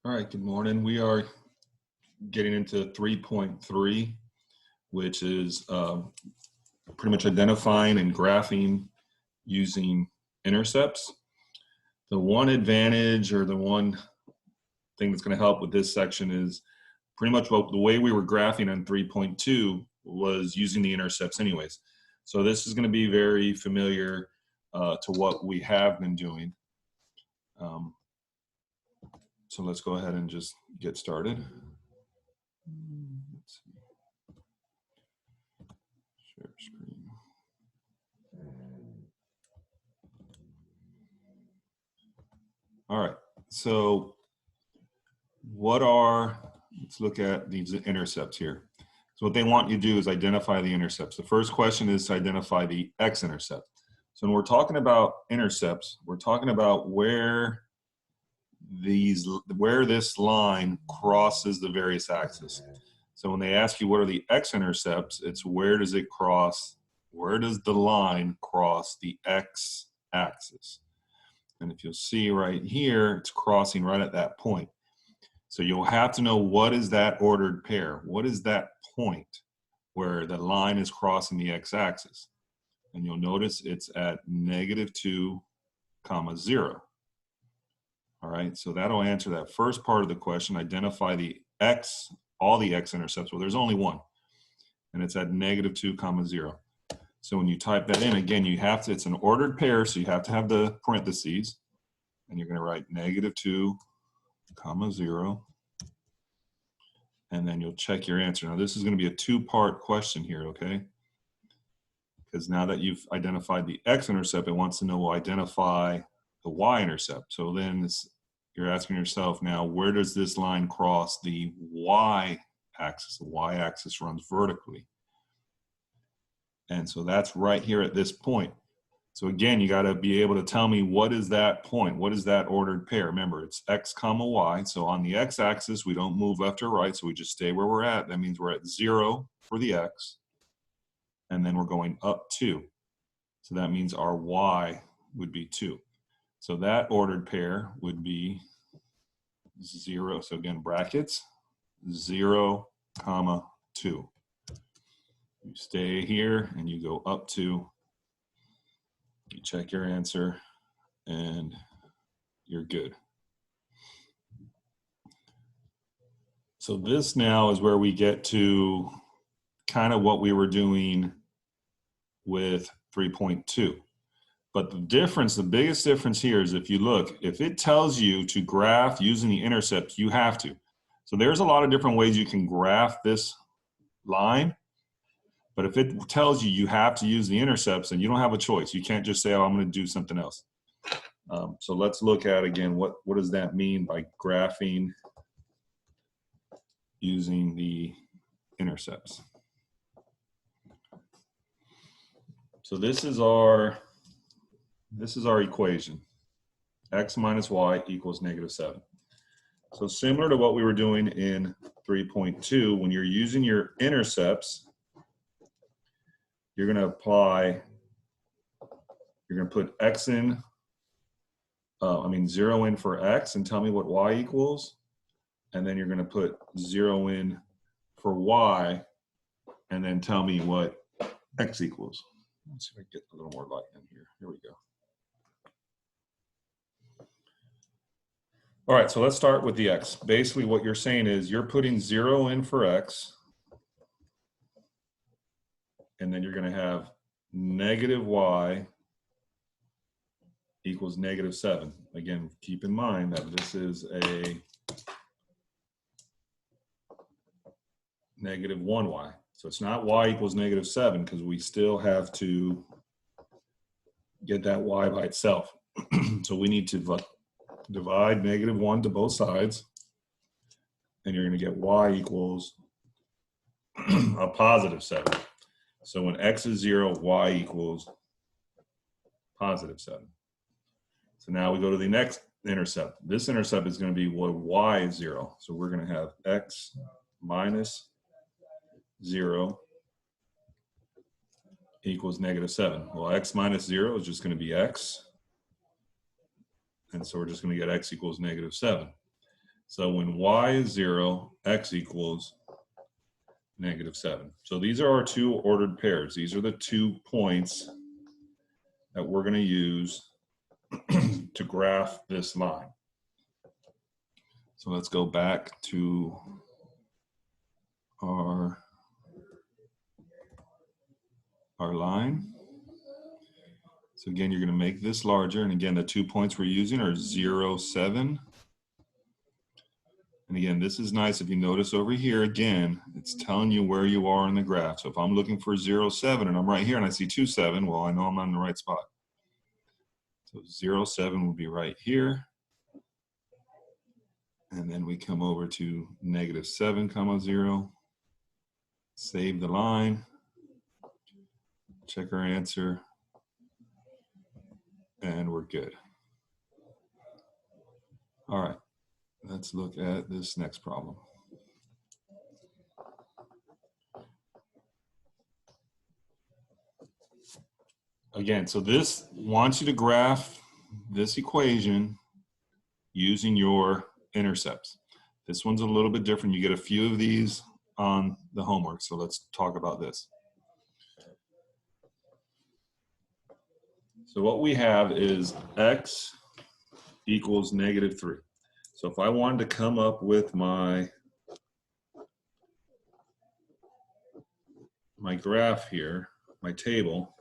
All right, good morning. We are getting into 3.3, which is pretty much identifying and graphing using intercepts. The one advantage or the one thing that's going to help with this section is pretty much the way we were graphing on 3.2 was using the intercepts anyways. So this is going to be very familiar to what we have been doing. So let's go ahead and just get started. Let's see. Share screen. All right, so let's look at these intercepts here. So what they want you to do is identify the intercepts. The first question is to identify the x-intercept. So when we're talking about intercepts, we're talking about where this line crosses the various axes. So when they ask you what are the x-intercepts, it's where does it cross, where does the line cross the x-axis? And if you'll see right here, it's crossing right at that point. So you'll have to know what is that ordered pair? What is that point where the line is crossing the x-axis? And you'll notice it's at -2, 0. All right, so that'll answer that first part of the question. Identify all the x-intercepts. Well, there's only one, and it's at -2, 0. So when you type that in, again, it's an ordered pair, so you have to have the parentheses, and you're going to write -2, 0, and then you'll check your answer. Now, this is going to be a two-part question here, okay? Because now that you've identified the x-intercept, it wants to know, well, identify the y-intercept. So then you're asking yourself now, where does this line cross the y-axis? The y-axis runs vertically. And so that's right here at this point. So again, you got to be able to tell me what is that point? What is that ordered pair? Remember, it's x, y. So on the x-axis, we don't move left or right, so we just stay where we're at. That means we're at 0 for the x, and then we're going up 2. So that means our y would be 2. So that ordered pair would be 0. So again, brackets, 0, 2. You stay here and you go up 2. You check your answer and you're good. So this now is where we get to kind of what we were doing with 3.2. But the biggest difference here is if you look, if it tells you to graph using the intercept, you have to. So there's a lot of different ways you can graph this line. But if it tells you you have to use the intercepts, then you don't have a choice. You can't just say, oh, I'm going to do something else. So let's look at, again, what does that mean by graphing using the intercepts? So this is our equation. X minus y equals -7. So similar to what we were doing in 3.2, when you're using your intercepts, you're going to put x in, 0 in for x and tell me what y equals. And then you're going to put 0 in for y and then tell me what x equals. Let's see if I can get a little more light in here. Here we go. All right, so let's start with the x. Basically what you're saying is you're putting 0 in for x, and then you're going to have -y equals -7. Again, keep in mind that this is a -1y. So it's not y equals -7 because we still have to get that y by itself. So we need to divide -1 to both sides, and you're going to get y equals a +7. So when x is 0, y equals +7. So now we go to the next intercept. This intercept is going to be when y is 0. So we're going to have x minus 0 equals -7. Well, x minus 0 is just going to be x. And so we're just going to get x equals -7. So when y is 0, x equals -7. So these are our two ordered pairs. These are the 2 points that we're going to use to graph this line. So let's go back to our line. So again, you're going to make this larger. And again, the 2 points we're using are 0, 7. And again, this is nice. If you notice over here, again, it's telling you where you are in the graph. So if I'm looking for 0, 7, and I'm right here and I see 2, 7, well, I know I'm on the right spot. So 0, 7 will be right here. And then we come over to -7, 0. Save the line. Check our answer. And we're good. All right, let's look at this next problem. Again, so this wants you to graph this equation using your intercepts. This one's a little bit different. You get a few of these on the homework, so let's talk about this. So what we have is x equals -3. So if I wanted to come up with my graph here, my table,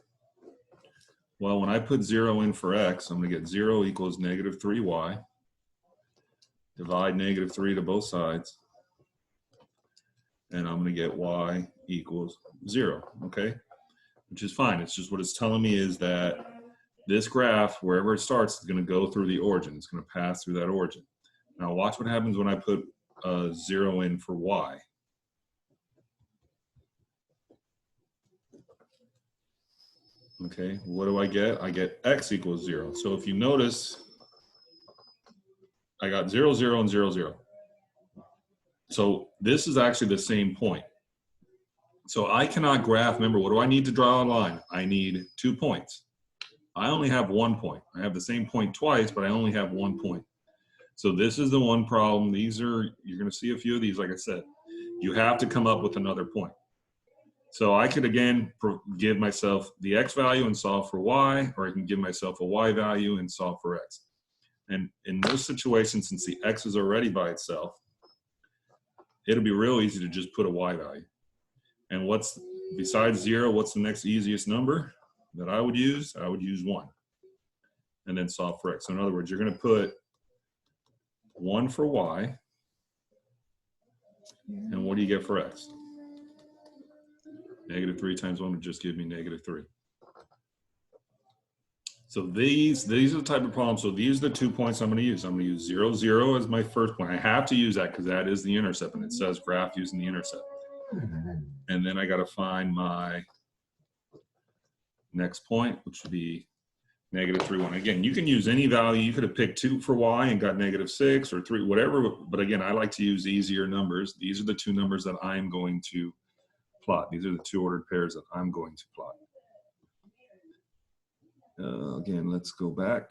well, when I put 0 in for x, I'm going to get 0 equals -3y. Divide -3 to both sides. And I'm going to get y equals 0, okay? Which is fine. It's just what it's telling me is that this graph, wherever it starts, is going to go through the origin. It's going to pass through that origin. Now watch what happens when I put 0 in for y. Okay, what do I get? I get x equals 0. So if you notice, I got 0, 0, and 0, 0. So this is actually the same point. So I cannot graph, remember, what do I need to draw a line? I need 2 points. I only have 1 point. I have the same point twice, but I only have 1 point. So this is the one problem. These are, you're going to see a few of these, like I said. You have to come up with another point. So I could, again, give myself the x value and solve for y, or I can give myself a y value and solve for x. And in those situations, since the x is already by itself, it'll be real easy to just put a y value. And what's, besides 0, what's the next easiest number that I would use? I would use 1. And then solve for x. So in other words, you're going to put 1 for y. And what do you get for x? -3 times 1 would just give me -3. So these are the type of problems. So these are the 2 points I'm going to use. I'm going to use 0, 0 as my first point. I have to use that because that is the intercept, and it says graph using the intercept. And then I got to find my next point, which would be -3, 1. Again, you can use any value. You could have picked 2 for y and got -6 or 3, whatever. But again, I like to use easier numbers. These are the 2 numbers that I'm going to plot. These are the 2 ordered pairs that I'm going to plot. Again, let's go back.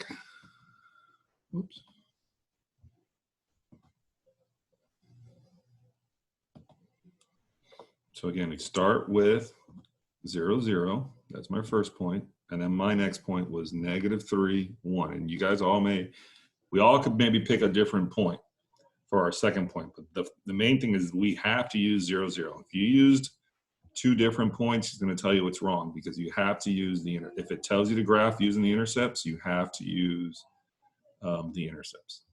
Oops. So again, we start with 0, 0. That's my first point. And then my next point was -3, 1. And you guys all we all could maybe pick a different point for our second point. But the main thing is we have to use 0, 0. If you used 2 different points, it's going to tell you it's wrong because you have to use if it tells you to graph using the intercepts, you have to use the intercepts.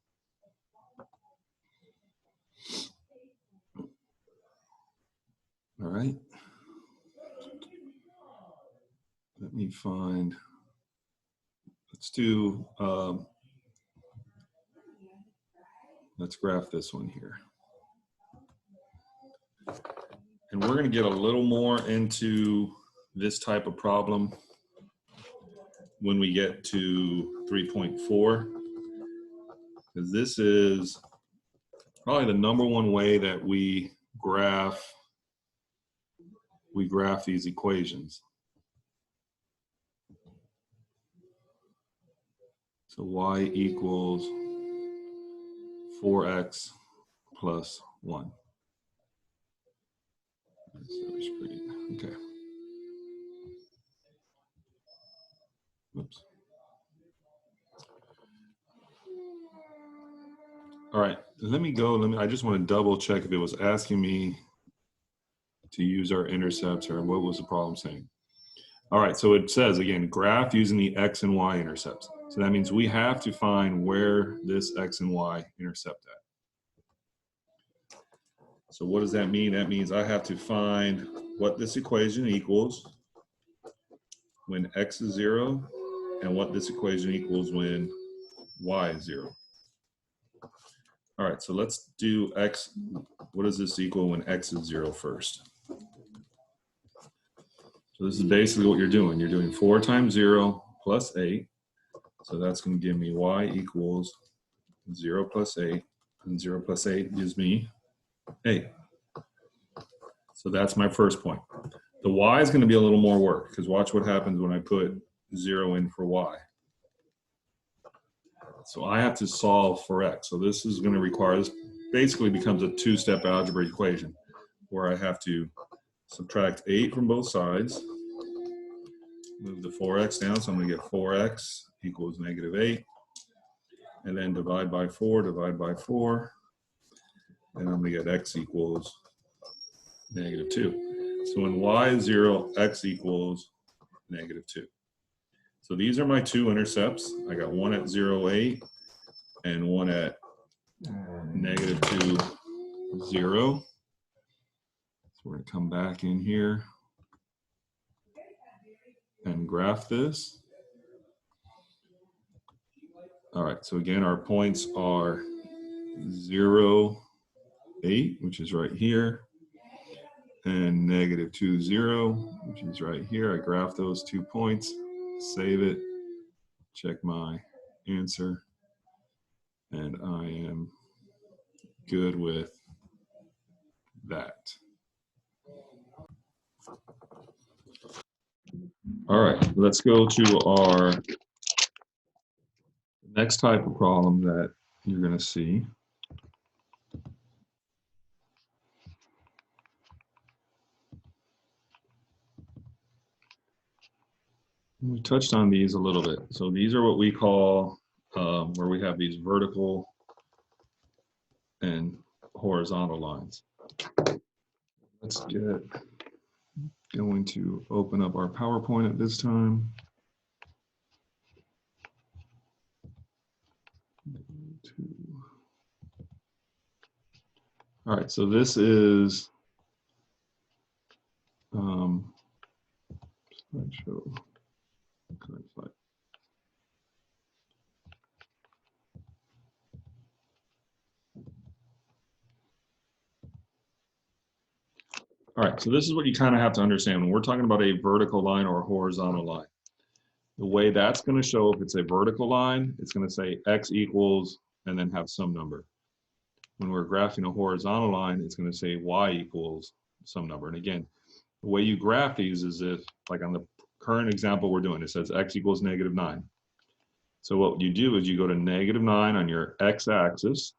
All right. Let me find, let's graph this one here. And we're going to get a little more into this type of problem when we get to 3.4, because this is probably the #1 way that we graph these equations. So y equals 4x plus 1. Okay. Oops. All right, let me go. I just want to double check if it was asking me to use our intercepts or what was the problem saying. All right, so it says again, graph using the X and Y intercepts. So that means we have to find where this X and Y intercept at. So what does that mean? That means I have to find what this equation equals when X is 0 and what this equation equals when Y is 0. All right, so let's do X. What does this equal when X is 0 first? So this is basically what you're doing. You're doing 4 times 0 plus 8. So that's going to give me Y equals 0 plus 8. And 0 plus 8 gives me 8. So that's my first point. The Y is going to be a little more work because watch what happens when I put 0 in for Y. So I have to solve for X. So this is going to require, this basically becomes a two-step algebra equation where I have to subtract 8 from both sides, move the 4x down, so I'm going to get 4x equals negative 8, and then divide by 4, and I'm going to get x equals negative 2. So when y is 0, x equals negative 2. So these are my two intercepts. I got one at 0, 8, and one at negative 2, 0. So we're going to come back in here and graph this. All right, so again, our points are 0, 8, which is right here, and negative 2, 0, which is right here. I graph those 2 points, save it, check my answer, and I am good with that. All right, let's go to our next type of problem that you're going to see. We touched on these a little bit. So these are what we call where we have these vertical and horizontal lines. Let's get going to open up our PowerPoint at this time. All right, so this is slideshow. Current slide. All right, so this is what you kind of have to understand when we're talking about a vertical line or a horizontal line. The way that's going to show, if it's a vertical line, it's going to say x equals and then have some number. When we're graphing a horizontal line, it's going to say y equals some number. And again, the way you graph these is if, like on the current example we're doing, it says x equals negative 9. So what you do is you go to negative 9 on your x-axis,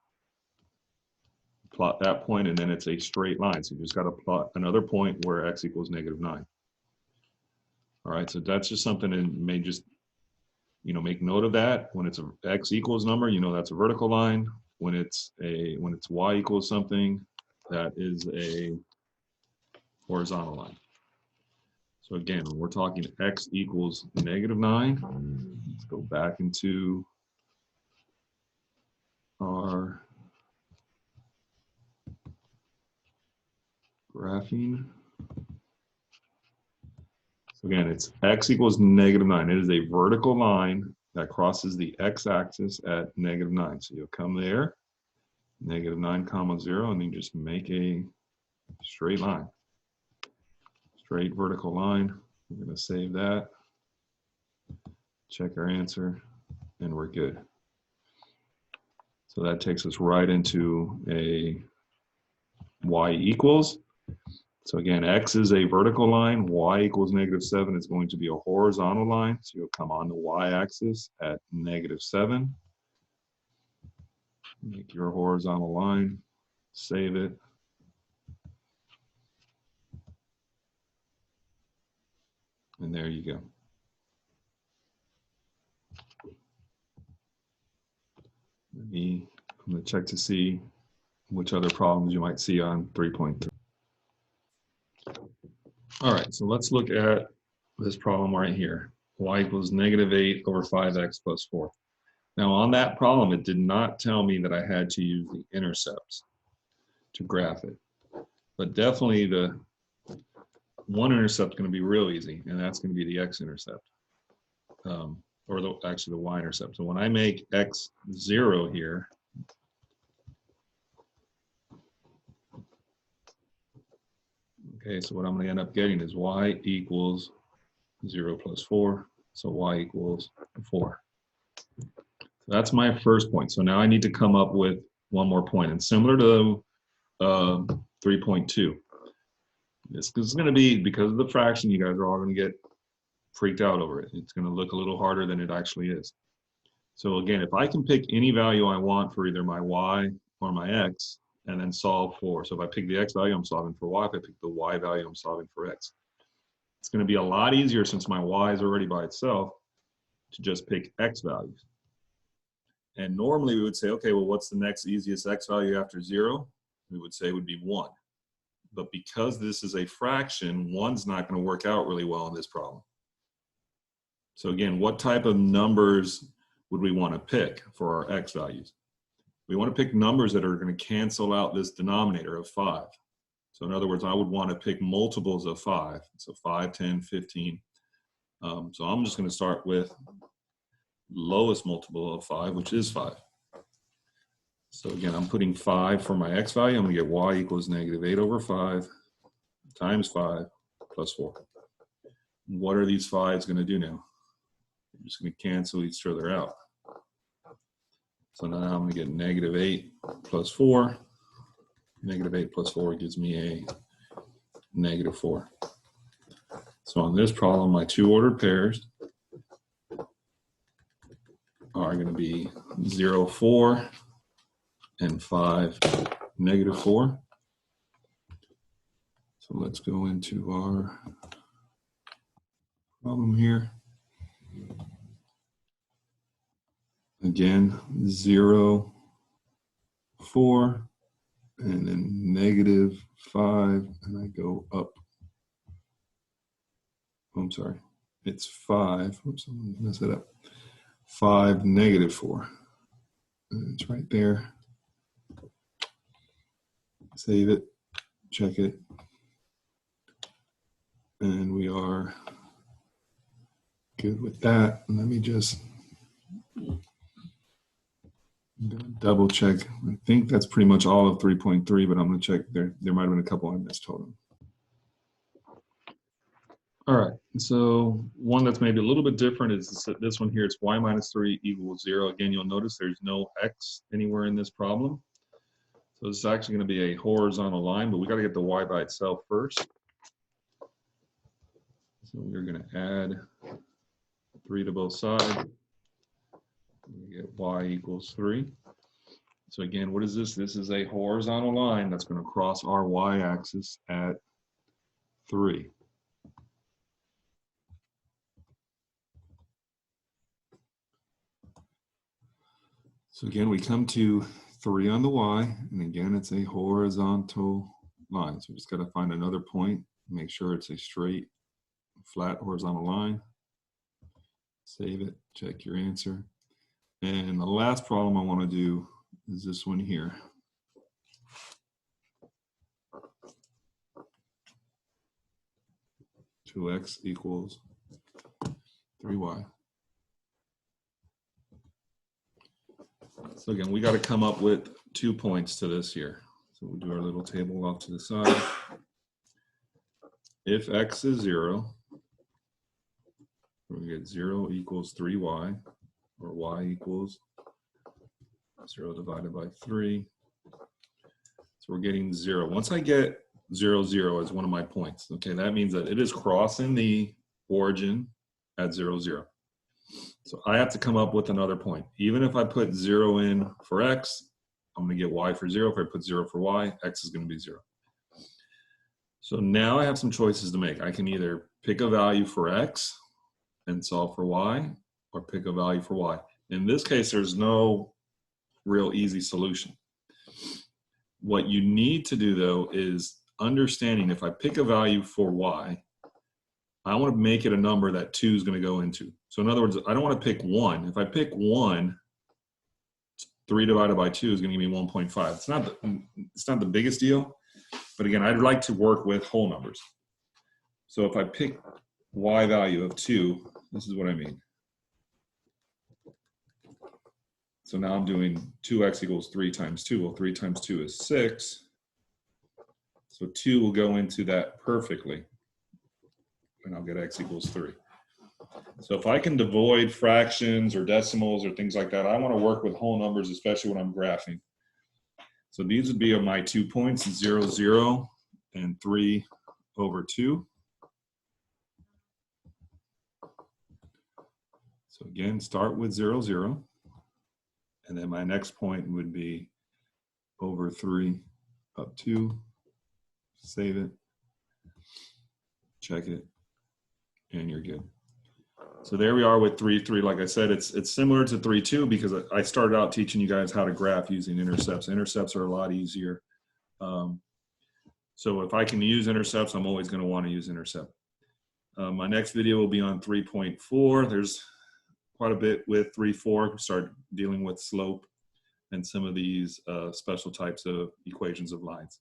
plot that point, and then it's a straight line. So you just got to plot another point where x equals negative 9. All right, so that's just something that may just, make note of that. When it's a x equals number, that's a vertical line. When it's y equals something, that is a horizontal line. So again, when we're talking x equals negative 9, let's go back into our graphing. So again, it's x equals negative 9. It is a vertical line that crosses the x-axis at negative 9. So you'll come there, negative 9 comma 0, and then just make a straight line. Straight vertical line. We're going to save that, check our answer, and we're good. So that takes us right into a y equals. So again, x is a vertical line, y equals negative 7 is going to be a horizontal line. So you'll come on the y-axis at negative 7. Make your horizontal line, Save it. And there you go. I'm going to check to see which other problems you might see on 3.3. All right, so let's look at this problem right here. Y equals -8 over 5x plus 4. Now on that problem, it did not tell me that I had to use the intercepts to graph it. But definitely the one intercept is going to be real easy, and that's going to be the x-intercept, or actually the y-intercept. So when I make x 0 here, okay, so what I'm going to end up getting is y equals 0 plus 4, so y equals 4. So that's my first point. So now I need to come up with one more point, and similar to 3.2. This is going to be, because of the fraction, you guys are all going to get freaked out over it. It's going to look a little harder than it actually is. So again, if I can pick any value I want for either my y or my x, and then solve for, so if I pick the x value, I'm solving for y. If I pick the y value, I'm solving for x. It's going to be a lot easier, since my y is already by itself, to just pick x values. And normally we would say, okay, well, what's the next easiest x value after 0? We would say it would be 1. But because this is a fraction, 1's not going to work out really well in this problem. So again, what type of numbers would we want to pick for our x values? We want to pick numbers that are going to cancel out this denominator of 5. So in other words, I would want to pick multiples of 5. So 5, 10, 15. So I'm just going to start with lowest multiple of 5, which is 5. So again, I'm putting 5 for my x value. I'm going to get y equals -8 over 5 times 5 plus 4. What are these 5s going to do now? They're just going to cancel each other out. So now I'm going to get -8 plus 4. -8 plus 4 gives me a -4. So on this problem, my two ordered pairs are going to be 0, 4, and 5, -4. So let's go into our problem here. Again, 0, 4, and then -5, and I go up. Oh, I'm sorry, it's 5. Oops, I'm gonna mess it up. 5, -4. And it's right there. Save it, check it, and we are good with that. And let me just double check. I think that's pretty much all of 3.3, but I'm going to check. There might have been a couple I missed. Hold on. All right, so one that's maybe a little bit different is this one here. It's y minus 3 equals 0. Again, you'll notice there's no x anywhere in this problem. So this is actually going to be a horizontal line, but we got to get the y by itself first. So we're going to add 3 to both sides. We get y equals 3. So again, what is this? This is a horizontal line that's going to cross our y-axis at 3. So again, we come to 3 on the y, and again, it's a horizontal line. So we just got to find another point, make sure it's a straight, flat horizontal line. Save it, check your answer. And the last problem I want to do is this one here. Two x equals 3y. So again, we got to come up with 2 points to this here. So we'll do our little table off to the side. If x is 0, we get 0 equals 3y, or y equals 0 divided by 3. So we're getting 0. Once I get 0, 0 as one of my points, okay, that means that it is crossing the origin at 0, 0. So I have to come up with another point. Even if I put 0 in for x, I'm going to get y for 0. If I put 0 for y, x is going to be 0. So now I have some choices to make. I can either pick a value for x and solve for y, or pick a value for y. In this case, there's no real easy solution. What you need to do, though, is understanding if I pick a value for y, I want to make it a number that 2 is going to go into. So in other words, I don't want to pick 1. If I pick 1, 3 divided by 2 is going to give me 1.5. It's not the biggest deal, but again, I'd like to work with whole numbers. So if I pick y value of 2, this is what I mean. So now I'm doing 2x equals 3 times 2. Well, 3 times 2 is 6. So 2 will go into that perfectly, and I'll get x equals 3. So if I can devoid fractions or decimals or things like that, I want to work with whole numbers, especially when I'm graphing. So these would be my 2 points, 0, 0, and 3 over 2. So again, start with 0, 0. And then my next point would be over 3 up 2. Save it. Check it. And you're good. So there we are with 3, 3. Like I said, it's similar to 3, 2 because I started out teaching you guys how to graph using intercepts. Intercepts are a lot easier. So if I can use intercepts, I'm always going to want to use intercept. My next video will be on 3.4. There's quite a bit with 3.4. Start dealing with slope and some of these special types of equations of lines.